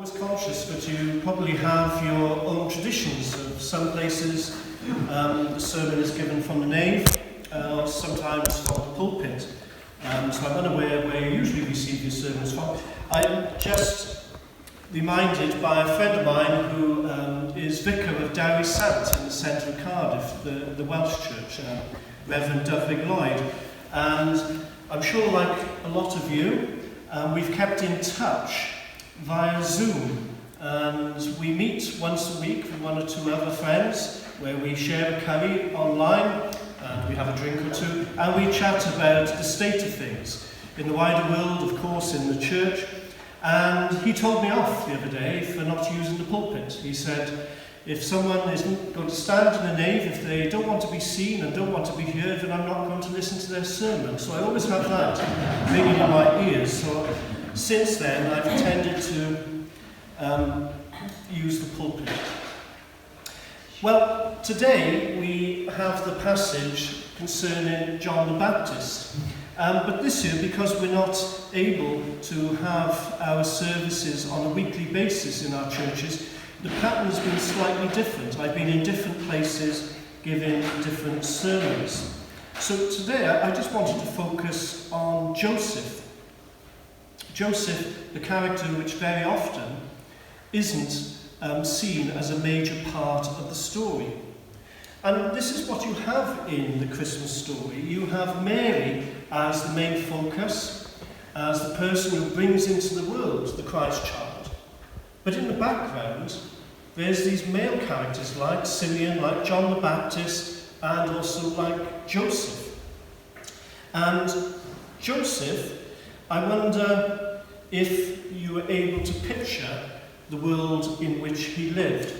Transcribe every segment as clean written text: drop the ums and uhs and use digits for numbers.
always conscious that you probably have your own traditions. Of some places the sermon is given from the nave, sometimes from the pulpit. So I'm unaware where you usually receive your sermons from. I'm just reminded by a friend of mine who is vicar of Dowie Sant in the centre of Cardiff, the Welsh church, Reverend Dyfrig Lloyd. And I'm sure, like a lot of you, we've kept in touch via Zoom. And we meet once a week with one or two other friends where we share a curry online and we have a drink or two and we chat about the state of things in the wider world, of course, in the church. And he told me off the other day for not using the pulpit. He said, if someone isn't going to stand in the nave, if they don't want to be seen and don't want to be heard, then I'm not going to listen to their sermon. So I always have that ringing in my ears. So since then, I've tended to use the pulpit. Well, today we have the passage concerning John the Baptist. But this year, because we're not able to have our services on a weekly basis in our churches, the pattern's been slightly different. I've been in different places giving different sermons. So today I just wanted to focus on Joseph. Joseph, the character which very often isn't seen as a major part of the story. And this is what you have in the Christmas story. You have Mary as the main focus, as the person who brings into the world the Christ child. But in the background, there's these male characters like Simeon, like John the Baptist, and also like Joseph. And Joseph, I wonder if you were able to picture the world in which he lived.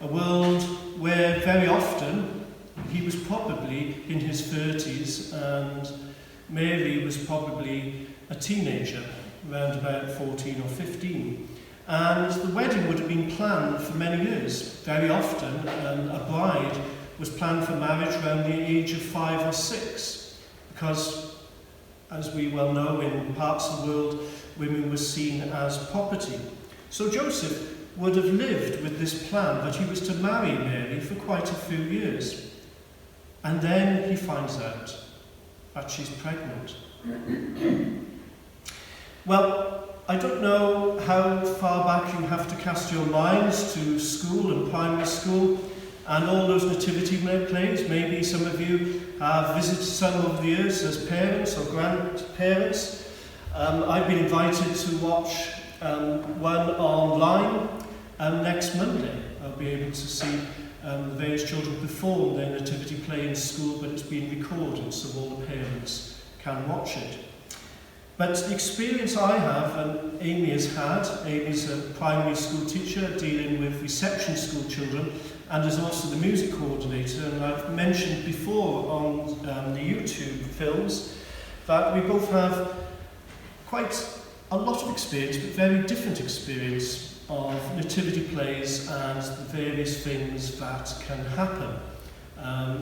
A world where very often he was probably in his 30s and Mary was probably a teenager, around about 14 or 15. And the wedding would have been planned for many years. Very often a bride was planned for marriage around the age of 5 or 6, because, as we well know, in parts of the world, women were seen as property. So Joseph would have lived with this plan that he was to marry Mary for quite a few years. And then he finds out that she's pregnant. Well, I don't know how far back you have to cast your minds to school and primary school and all those nativity plays. Maybe some of you have visited some over the years as parents or grandparents. I've been invited to watch one online next Monday. I'll be able to see the various children perform their nativity play in school, but it's been recorded so all the parents can watch it. But the experience I have, and Amy has had, Amy's a primary school teacher dealing with reception school children and is also the music coordinator, and I've mentioned before on the YouTube films that we both have quite a lot of experience, but very different experience of nativity plays and the various things that can happen.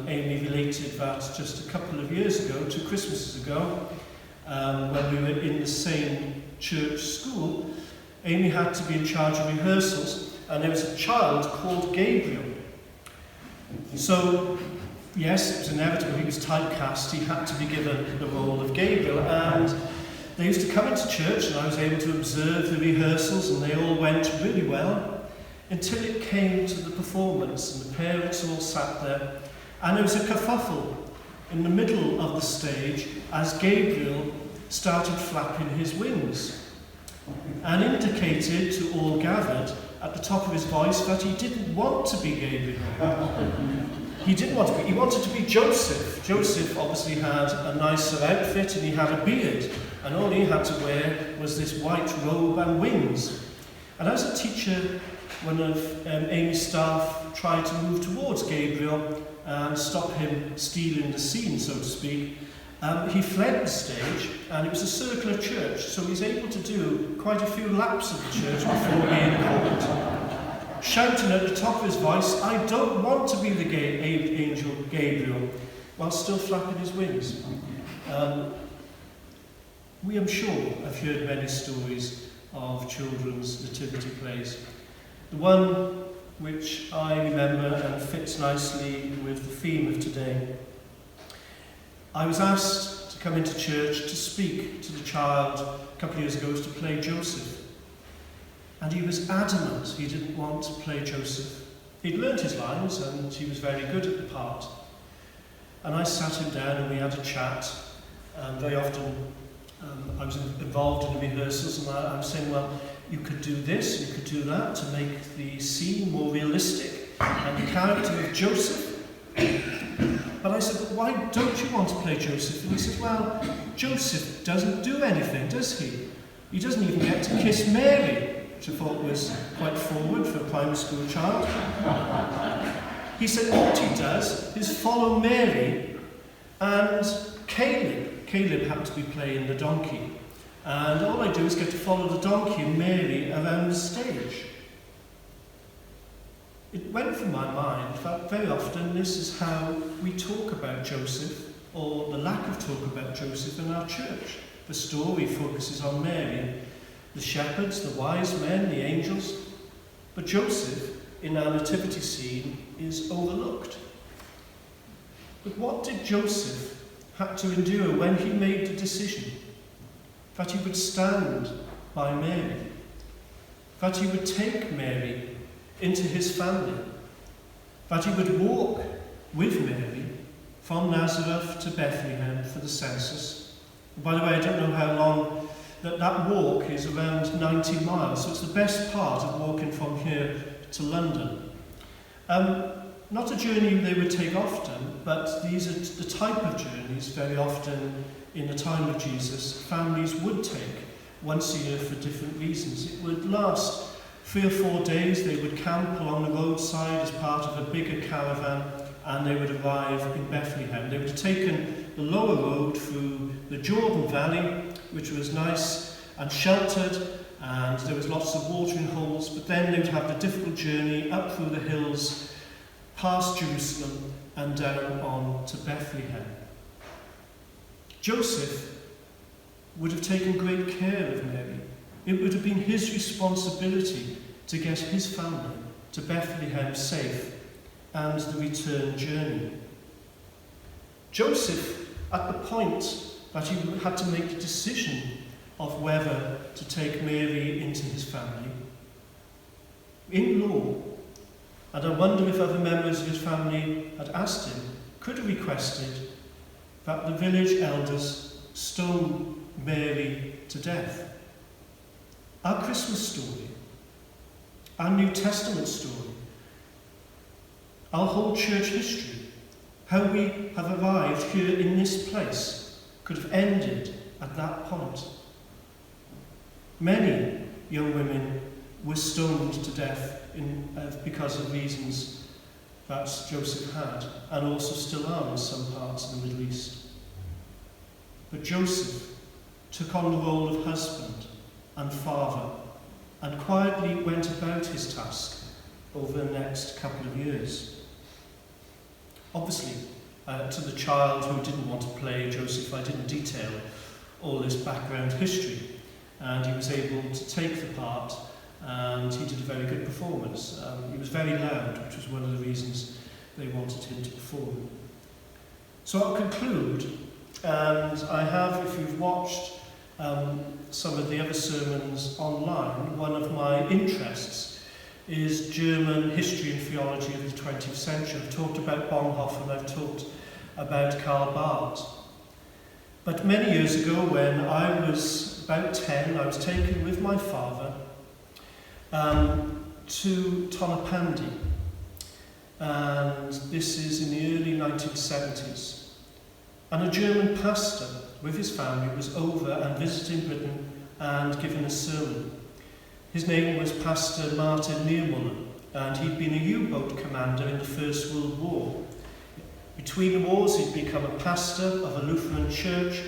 Amy related that just a couple of years ago, 2 Christmases ago, when we were in the same church school. Amy had to be in charge of rehearsals, and there was a child called Gabriel. So, yes, it was inevitable, he was typecast, he had to be given the role of Gabriel, and they used to come into church and I was able to observe the rehearsals and they all went really well until it came to the performance and the parents all sat there and there was a kerfuffle in the middle of the stage as Gabriel started flapping his wings and indicated to all gathered at the top of his voice that he didn't want to be Gabriel. He didn't want to be, he wanted to be Joseph. Joseph obviously had a nicer outfit and he had a beard, and all he had to wear was this white robe and wings. And as a teacher, one of Amy's staff tried to move towards Gabriel and stop him stealing the scene, so to speak. He fled the stage, and it was a circular church, so he's able to do quite a few laps of the church before being caught. Shouting at the top of his voice, "I don't want to be the angel Gabriel," while still flapping his wings. We, I'm sure, have heard many stories of children's nativity plays. The one which I remember and fits nicely with the theme of today. I was asked to come into church to speak to the child a couple of years ago to play Joseph. And he was adamant he didn't want to play Joseph. He'd learnt his lines and he was very good at the part. And I sat him down and we had a chat. Very often I was involved in the rehearsals and I was saying, well, you could do this, you could do that to make the scene more realistic and the character of Joseph. But I said, why don't you want to play Joseph? And he said, well, Joseph doesn't do anything, does he? He doesn't even get to kiss Mary, which I thought was quite forward for a primary school child. He said what he does is follow Mary and Caleb. Caleb happened to be playing the donkey. And all I do is get to follow the donkey and Mary around the stage. It went through my mind that very often this is how we talk about Joseph, or the lack of talk about Joseph in our church. The story focuses on Mary, the shepherds, the wise men, the angels. But Joseph, in our nativity scene, is overlooked. But what did Joseph have to endure when he made the decision that he would stand by Mary, that he would take Mary into his family, that he would walk with Mary from Nazareth to Bethlehem for the census? By the way, I don't know how long that walk is, around 90 miles, so it's the best part of walking from here to London. Not a journey they would take often, but these are the type of journeys very often in the time of Jesus families would take once a year for different reasons. It would last 3 or 4 days. They would camp along the roadside as part of a bigger caravan, and they would arrive in Bethlehem. They would have taken the lower road through the Jordan Valley, which was nice and sheltered, and there was lots of watering holes, but then they would have the difficult journey up through the hills, past Jerusalem, and down on to Bethlehem. Joseph would have taken great care of Mary. It would have been his responsibility to get his family to Bethlehem safe and the return journey. Joseph, at the point that he had to make the decision of whether to take Mary into his family, in law, and I wonder if other members of his family had asked him, could have requested that the village elders stone Mary to death. Our Christmas story, our New Testament story, our whole church history, how we have arrived here in this place, could have ended at that point. Many young women were stoned to death because of reasons that Joseph had, and also still are in some parts of the Middle East. But Joseph took on the role of husband and father, and quietly went about his task over the next couple of years. Obviously, to the child who didn't want to play Joseph, I didn't detail all this background history, and he was able to take the part, and he did a very good performance. He was very loud, which was one of the reasons they wanted him to perform. So I'll conclude, and I have, if you've watched some of the other sermons online, one of my interests is German history and theology of the 20th century. I've talked about Bonhoeffer and I've talked about Karl Barth. But many years ago, when I was about 10, I was taken with my father to Tonopandi, and this is in the early 1970s. And a German pastor with his family was over and visiting Britain and giving a sermon. His name was Pastor Martin Niemöller, and he'd been a U-boat commander in the First World War. Between the wars, he'd become a pastor of a Lutheran church,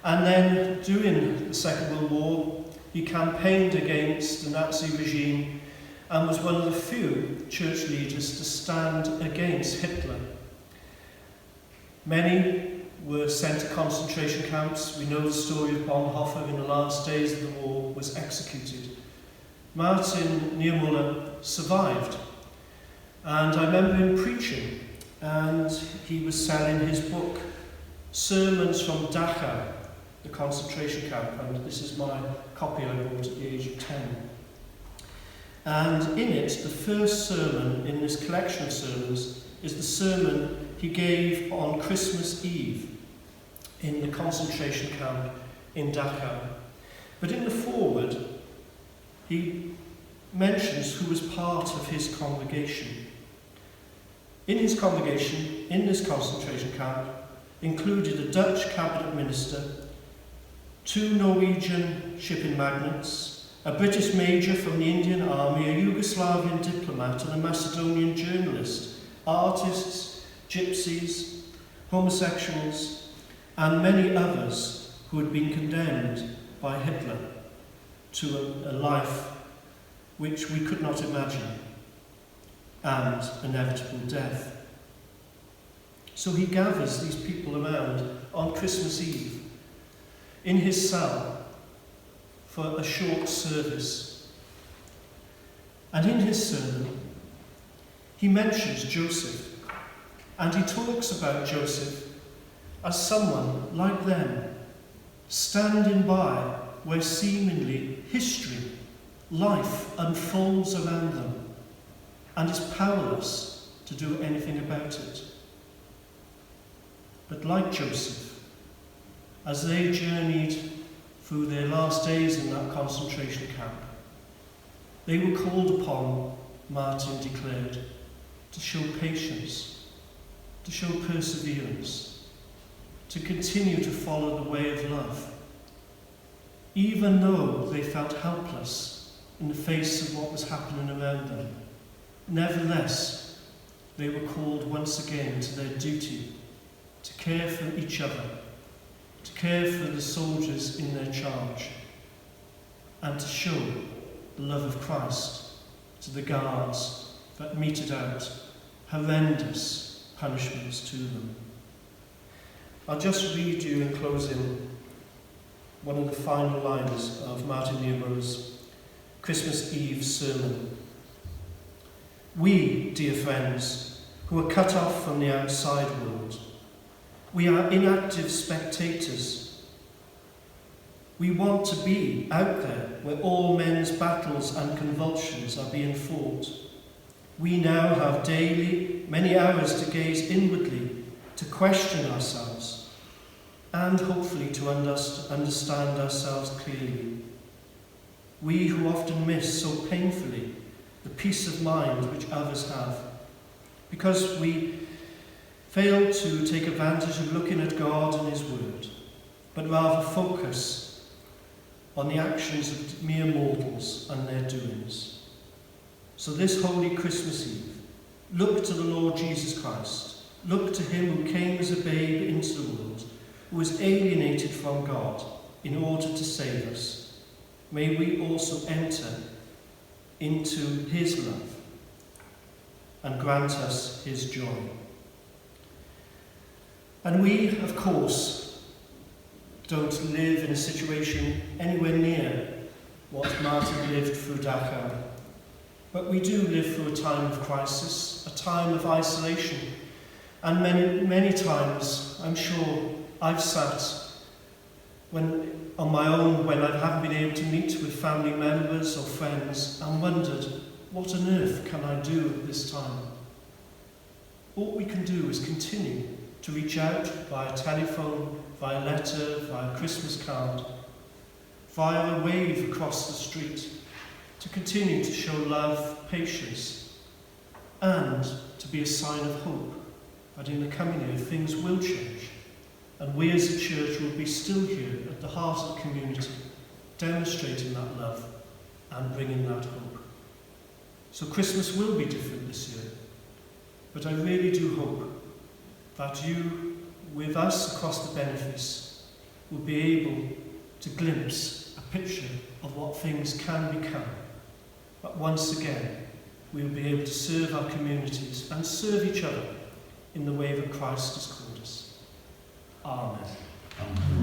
and then during the Second World War, he campaigned against the Nazi regime and was one of the few church leaders to stand against Hitler. Many were sent to concentration camps. We know the story of Bonhoeffer in the last days of the war was executed. Martin Niemöller survived, and I remember him preaching, and he was selling his book, Sermons from Dachau, the concentration camp, and this is my copy I bought at the age of 10. And in it, the first sermon in this collection of sermons is the sermon he gave on Christmas Eve in the concentration camp in Dachau. But in the foreword, he mentions who was part of his congregation. In his congregation, in this concentration camp, included a Dutch cabinet minister, 2 Norwegian shipping magnates, a British major from the Indian Army, a Yugoslavian diplomat, and a Macedonian journalist, artists, gypsies, homosexuals, and many others who had been condemned by Hitler to a life which we could not imagine, and inevitable death. So he gathers these people around on Christmas Eve in his cell for a short service. And in his sermon, he mentions Joseph, and he talks about Joseph as someone like them, standing by where seemingly history, life unfolds around them, and is powerless to do anything about it. But like Joseph, as they journeyed through their last days in that concentration camp, they were called upon, Martin declared, to show patience, to show perseverance, to continue to follow the way of love, even though they felt helpless in the face of what was happening around them. Nevertheless, they were called once again to their duty to care for each other, to care for the soldiers in their charge, and to show the love of Christ to the guards that meted out horrendous punishments to them. I'll just read you in closing one of the final lines of Martin Niemöller's Christmas Eve sermon. We, dear friends, who are cut off from the outside world, we are inactive spectators. We want to be out there where all men's battles and convulsions are being fought. We now have daily many hours to gaze inwardly, to question ourselves, and hopefully to understand ourselves clearly. We who often miss so painfully the peace of mind which others have, because we fail to take advantage of looking at God and His Word, but rather focus on the actions of mere mortals and their doings. So this holy Christmas Eve, look to the Lord Jesus Christ. Look to Him who came as a babe into the world, who was alienated from God in order to save us. May we also enter into His love and grant us His joy. And we, of course, don't live in a situation anywhere near what Martin lived through Dachau. But we do live through a time of crisis, a time of isolation. And many, many times, I'm sure, I've sat on my own when I haven't been able to meet with family members or friends and wondered, what on earth can I do at this time? All we can do is continue to reach out via telephone, via letter, via Christmas card, via a wave across the street, to continue to show love, patience, and to be a sign of hope that in the coming year things will change, and we as a church will be still here at the heart of the community, demonstrating that love and bringing that hope. So Christmas will be different this year, but I really do hope that you, with us across the benefice, will be able to glimpse a picture of what things can become. But once again, we will be able to serve our communities and serve each other in the way that Christ has called us. Amen.